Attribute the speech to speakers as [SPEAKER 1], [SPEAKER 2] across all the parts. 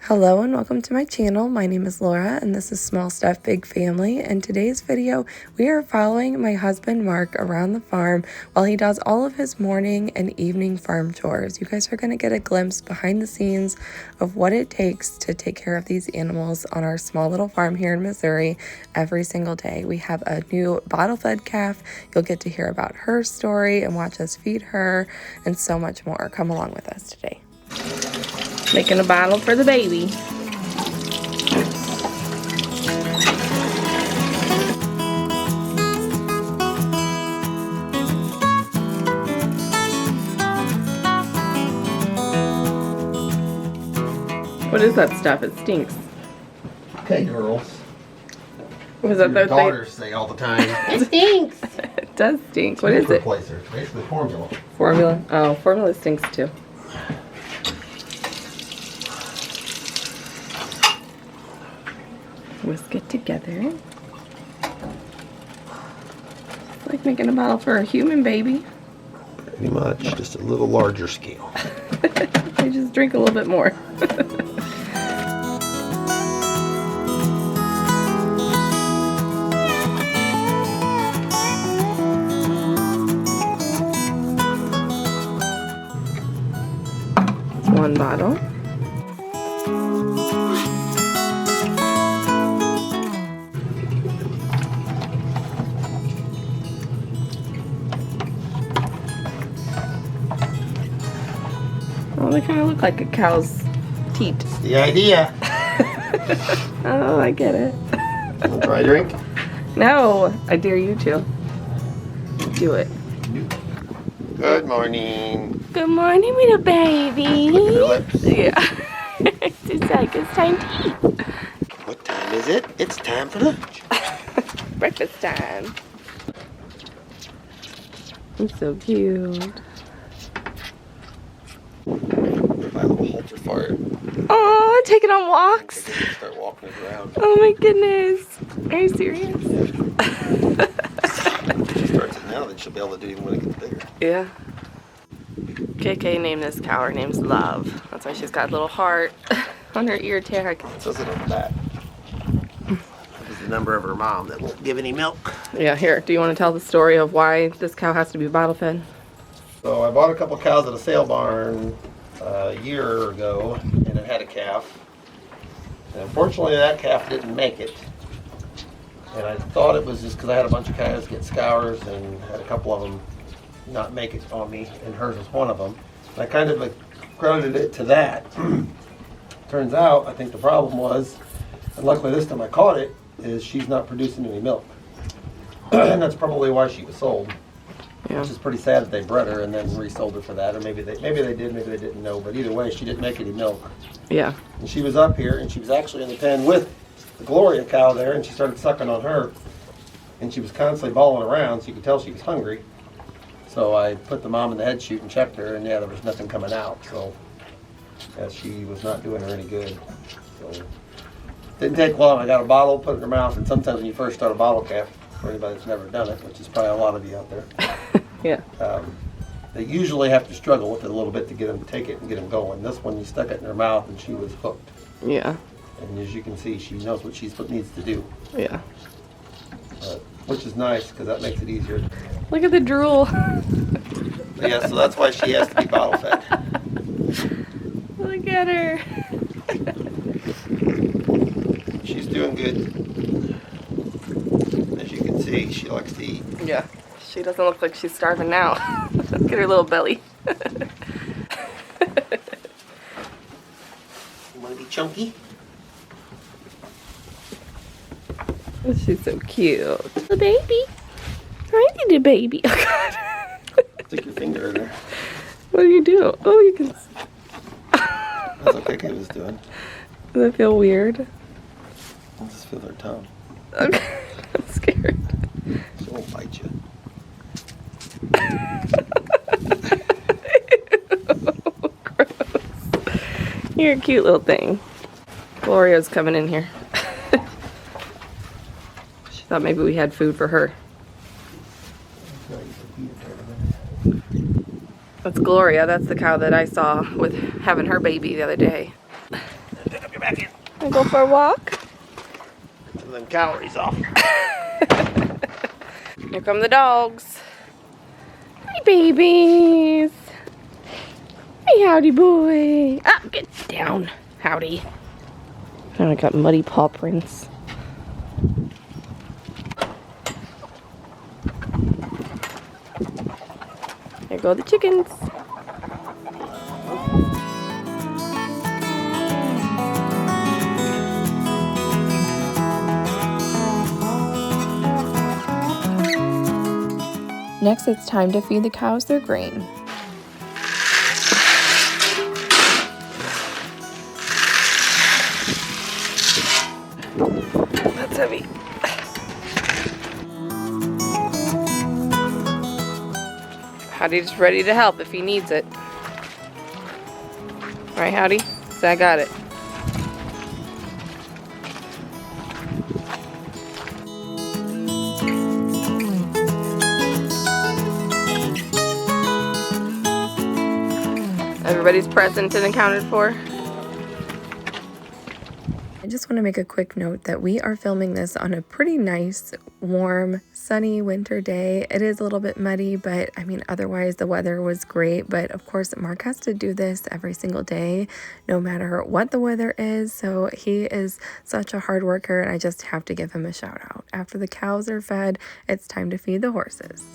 [SPEAKER 1] Hello and welcome to my channel. My name is Laura and this is Small Stuff Big Family. In today's video, we are following my husband Mark around the farm while he does all of his morning and evening farm chores. You guys are going to get a glimpse behind the scenes of what it takes to take care of these animals on our small little farm here in Missouri every single day. We have a new bottle-fed calf. You'll get to hear about her story and watch us feed her and so much more. Come along with us today. Making a bottle for the baby. What is that stuff? It stinks.
[SPEAKER 2] Okay, girls.
[SPEAKER 1] Was that
[SPEAKER 2] your daughters say all the time?
[SPEAKER 3] It stinks.
[SPEAKER 1] It does stink. What is it?
[SPEAKER 2] Replacer. It's basically formula.
[SPEAKER 1] Formula. Oh, formula stinks too. Whisk it together. It's like making a bottle for a human baby.
[SPEAKER 2] Pretty much, just a little larger scale.
[SPEAKER 1] They just drink a little bit more. It's one bottle. Well, they kind of look like a cow's teat.
[SPEAKER 2] The idea.
[SPEAKER 1] Oh, I get it.
[SPEAKER 2] Want to try a drink?
[SPEAKER 1] No, I dare you to. Do it.
[SPEAKER 2] Good morning.
[SPEAKER 1] Good morning, little baby.
[SPEAKER 2] Look at her lips.
[SPEAKER 1] Yeah. It's like it's time to eat.
[SPEAKER 2] What time is it? It's time for lunch.
[SPEAKER 1] Breakfast time. It's so cute.
[SPEAKER 2] My little halter fart.
[SPEAKER 1] Oh, take it on walks.
[SPEAKER 2] Start walking it around.
[SPEAKER 1] Oh my goodness. Are you serious?
[SPEAKER 2] If she starts it now, then she'll be able to do it even when it gets bigger.
[SPEAKER 1] Yeah. KK named this cow. Her name's Love. That's why she's got a little heart on her ear tag.
[SPEAKER 2] It says it on the back. This is the number of her mom that won't give any milk.
[SPEAKER 1] Yeah, here. Do you want to tell the story of why this cow has to be bottle fed?
[SPEAKER 2] So I bought a couple cows at a sale barn a year ago, and it had a calf. And unfortunately, that calf didn't make it. And I thought it was just because I had a bunch of cows get scours and had a couple of them not make it on me, and hers was one of them. And I kind of credited it to that. Turns out, I think the problem was, and luckily this time I caught it, is she's not producing any milk. And that's probably why she was sold.
[SPEAKER 1] Yeah.
[SPEAKER 2] Which is pretty sad that they bred her and then resold her for that, or maybe they did, maybe they didn't know. But either way, she didn't make any milk.
[SPEAKER 1] Yeah.
[SPEAKER 2] And she was up here, and she was actually in the pen with the Gloria cow there, and she started sucking on her, and she was constantly bawling around, so you could tell she was hungry. So I put the mom in the head chute and checked her, and yeah, there was nothing coming out. So yeah, she was not doing her any good. So didn't take long. I got a bottle, put it in her mouth, and sometimes when you first start a bottle calf, for anybody that's never done it, which is probably a lot of you out there.
[SPEAKER 1] Yeah.
[SPEAKER 2] They usually have to struggle with it a little bit to get them to take it and get them going. This one, you stuck it in her mouth and she was hooked.
[SPEAKER 1] Yeah.
[SPEAKER 2] And as you can see, she knows what she needs to do.
[SPEAKER 1] Yeah.
[SPEAKER 2] Which is nice because that makes it easier.
[SPEAKER 1] Look at the drool.
[SPEAKER 2] But yeah, so that's why she has to be bottle fed.
[SPEAKER 1] Look at her.
[SPEAKER 2] She's doing good. As you can see, she likes to eat.
[SPEAKER 1] Yeah. She doesn't look like she's starving now. Look at her little belly.
[SPEAKER 2] You want to be chunky?
[SPEAKER 1] She's so cute. The baby. Hi, little baby. Oh, God.
[SPEAKER 2] Stick your finger in there.
[SPEAKER 1] What do you do? Oh, you can.
[SPEAKER 2] That's what KK was doing.
[SPEAKER 1] Does that feel weird?
[SPEAKER 2] I'll just feel her tongue.
[SPEAKER 1] Okay. I'm scared.
[SPEAKER 2] She won't bite you.
[SPEAKER 1] Ew, gross. You're a cute little thing. Gloria's coming in here. She thought maybe we had food for her. That's Gloria. That's the cow that I saw with having her baby the other day.
[SPEAKER 2] Pick up your
[SPEAKER 1] Wanna go for a walk?
[SPEAKER 2] Some of them calories off.
[SPEAKER 1] Here come the dogs. Hi, babies. Hey, howdy, boy. Ah, get down. Howdy. And I got muddy paw prints. There go the chickens. Next, it's time to feed the cows their grain. That's heavy. Howdy's ready to help if he needs it. Right, Howdy? So I got it. Everybody's present and accounted for. I just want to make a quick note that we are filming this on a pretty nice, warm, sunny winter day. It is a little bit muddy, but I mean, otherwise the weather was great. But of course, Mark has to do this every single day, no matter what the weather is. So he is such a hard worker, and I just have to give him a shout out. After the cows are fed, it's time to feed the horses.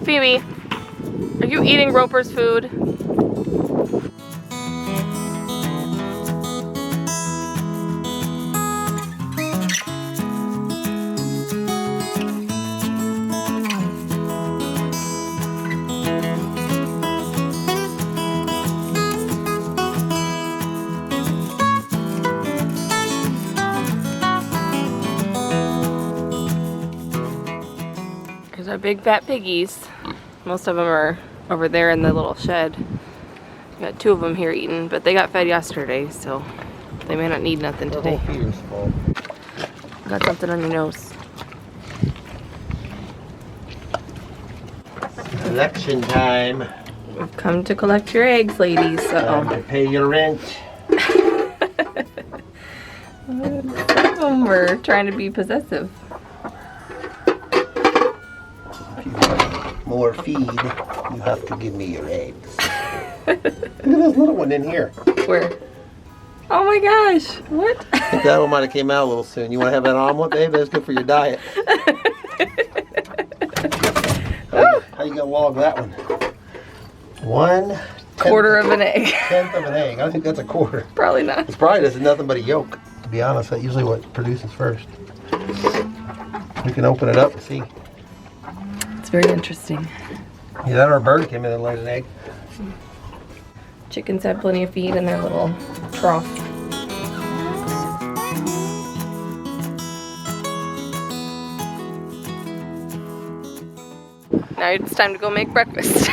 [SPEAKER 1] Phoebe, are you eating Roper's food? There's our big fat piggies. Most of them are over there in the little shed. We got 2 of them here eating, but they got fed yesterday, so they may not need nothing today. Got something on your nose.
[SPEAKER 2] Election time.
[SPEAKER 1] We've come to collect your eggs, ladies.
[SPEAKER 2] Time to pay your rent.
[SPEAKER 1] Some of them were trying to be possessive.
[SPEAKER 2] More feed, you have to give me your eggs. Look at this little one in here.
[SPEAKER 1] Where? Oh my gosh, what?
[SPEAKER 2] I think that one might have came out a little soon. You want to have that omelet, babe? That's good for your diet. How you gonna log that one? 1/10
[SPEAKER 1] of an egg.
[SPEAKER 2] 1/10 of an egg. I think that's a quarter.
[SPEAKER 1] Probably not.
[SPEAKER 2] It's probably just nothing but a yolk. To be honest, that's usually what produces first. We can open it up and see.
[SPEAKER 1] It's very interesting.
[SPEAKER 2] Yeah, that or a bird came in and laid an egg.
[SPEAKER 1] Chickens have plenty of feed in their little trough. Now it's time to go make breakfast.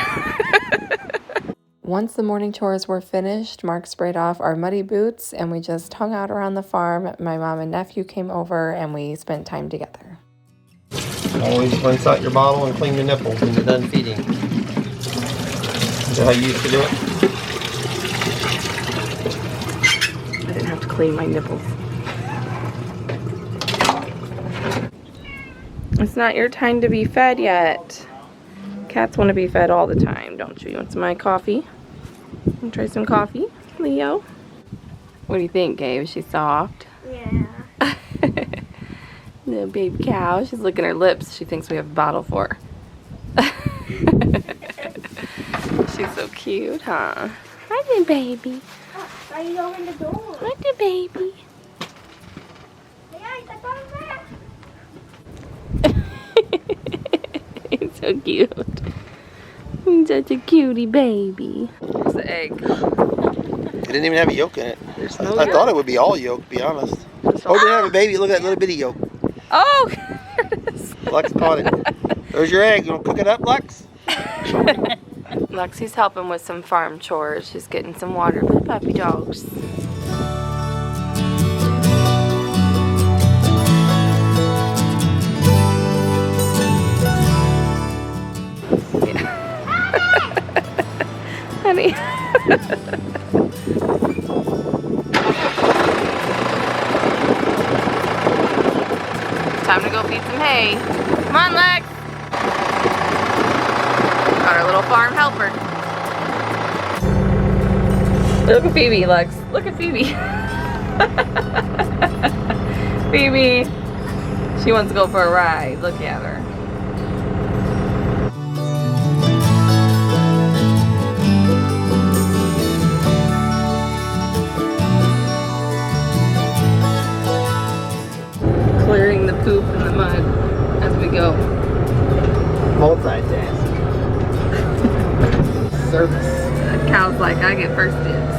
[SPEAKER 1] Once the morning chores were finished, Mark sprayed off our muddy boots and we just hung out around the farm. My mom and nephew came over and we spent time together.
[SPEAKER 2] Always rinse out your bottle and clean your nipples when you're done feeding. Is that how you used to do it?
[SPEAKER 1] I didn't have to clean my nipples. It's not your time to be fed yet. Cats want to be fed all the time, don't you? You want some of my coffee? Want to try some coffee, Leo? What do you think, Gabe? Is she soft?
[SPEAKER 3] Yeah.
[SPEAKER 1] Little baby cow. She's licking her lips. She thinks we have a bottle for her. She's so cute, huh? Hi there, baby.
[SPEAKER 3] Why are you open the door?
[SPEAKER 1] Hi there, baby. He's so cute. He's such a cutie baby. Here's the egg.
[SPEAKER 2] It didn't even have a yolk in it.
[SPEAKER 1] There's no
[SPEAKER 2] I
[SPEAKER 1] yolk.
[SPEAKER 2] thought it would be all yolk, to be honest. Oh, it didn't have a baby. Look at that little bitty yolk.
[SPEAKER 1] Oh, there it is.
[SPEAKER 2] Lex caught it. There's your egg. You want to cook it up, Lex?
[SPEAKER 1] Lexi's helping with some farm chores. She's getting some water for the puppy dogs. hay. Time to go feed some hay. Come on, Lex. Got our little farm helper. Look at Phoebe, Lex. Look at Phoebe. Phoebe. She wants to go for a ride. Look at her. Clearing the poop and the mud as we go.
[SPEAKER 2] Multitask. Service.
[SPEAKER 1] The cow's like, I get first dibs.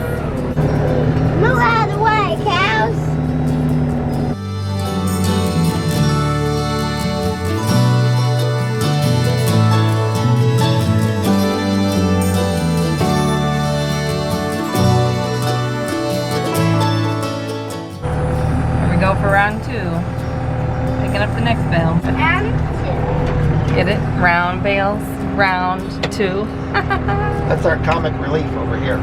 [SPEAKER 3] Move out of the way, cows.
[SPEAKER 1] Here we go for round 2. Picking up the next bale. Get it? Round bales. Round 2.
[SPEAKER 2] That's our comic relief over here.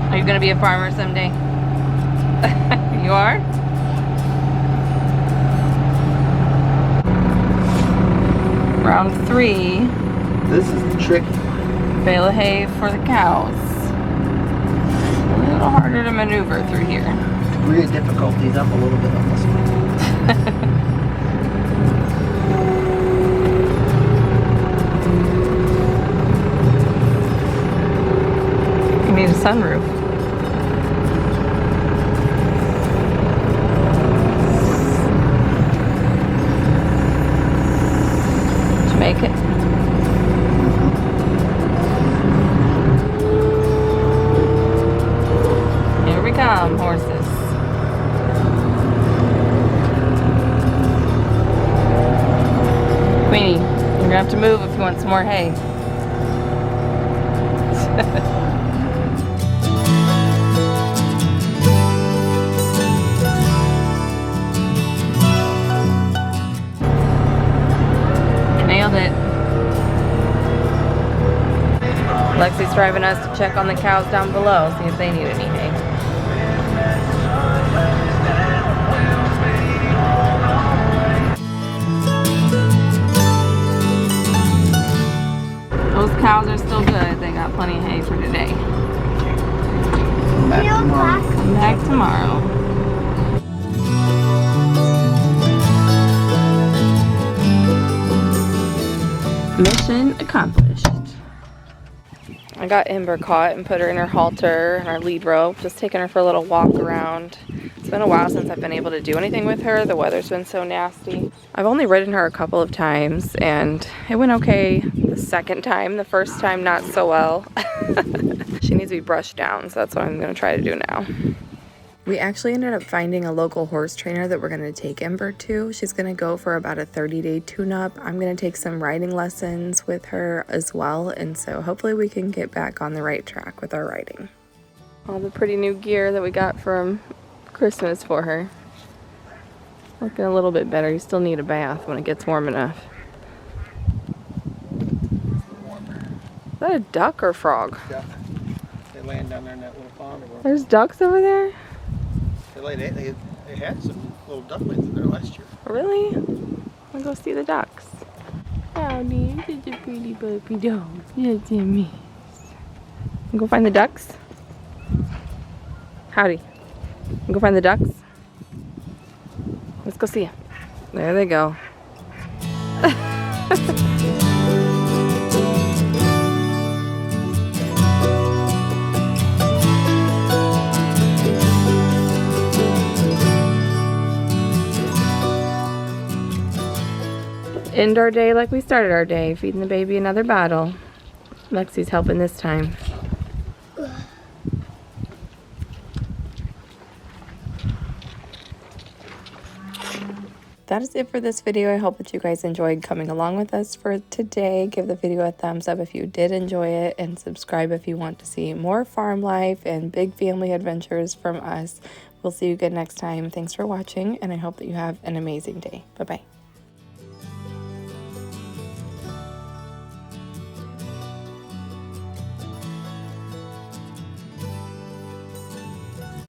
[SPEAKER 1] Are you gonna be a farmer someday? You are? Round 3.
[SPEAKER 2] This is tricky.
[SPEAKER 1] Bale of hay for the cows. A little harder to maneuver through here.
[SPEAKER 2] Degree of difficulty's up a little bit on this one.
[SPEAKER 1] You need a sunroof. Did you make it? Here we come, horses. Queenie, you're gonna have to move if you want some more hay. Nailed it. Lexi's driving us to check on the cows down below, see if they need any hay. Those cows are still good. They got plenty of hay for today.
[SPEAKER 2] Back tomorrow.
[SPEAKER 1] Come back tomorrow. Mission accomplished. I got Ember caught and put her in her halter and our lead rope, just taking her for a little walk around. It's been a while since I've been able to do anything with her. The weather's been so nasty. I've only ridden her a couple of times and it went okay the second time. The first time not so well. She needs to be brushed down, so that's what I'm going to try to do now. We actually ended up finding a local horse trainer that we're going to take Ember to. She's going to go for about a 30-day tune-up. I'm going to take some riding lessons with her as well, and so hopefully we can get back on the right track with our riding. All the pretty new gear that we got from Christmas for her. Looking a little bit better. You still need a bath when it gets warm enough. Is that a duck or frog?
[SPEAKER 2] Duck. They land down there in that little pond.
[SPEAKER 1] There's ducks over there?
[SPEAKER 2] They had some little ducklings in there last year.
[SPEAKER 1] Really? I'll go see the ducks. Howdy, such a pretty puppy dog. Yes, it is. Go find the ducks? Howdy. Go find the ducks? Let's go see them. There they go. End our day like we started our day, feeding the baby another bottle. Lexi's helping this time. that is it for this video. I hope that you guys enjoyed coming along with us for today. Give the video a thumbs up if you did enjoy it, and subscribe if you want to see more farm life and big family adventures from us. We'll see you again next time. Thanks for watching, and I hope that you have an amazing day. Bye-bye.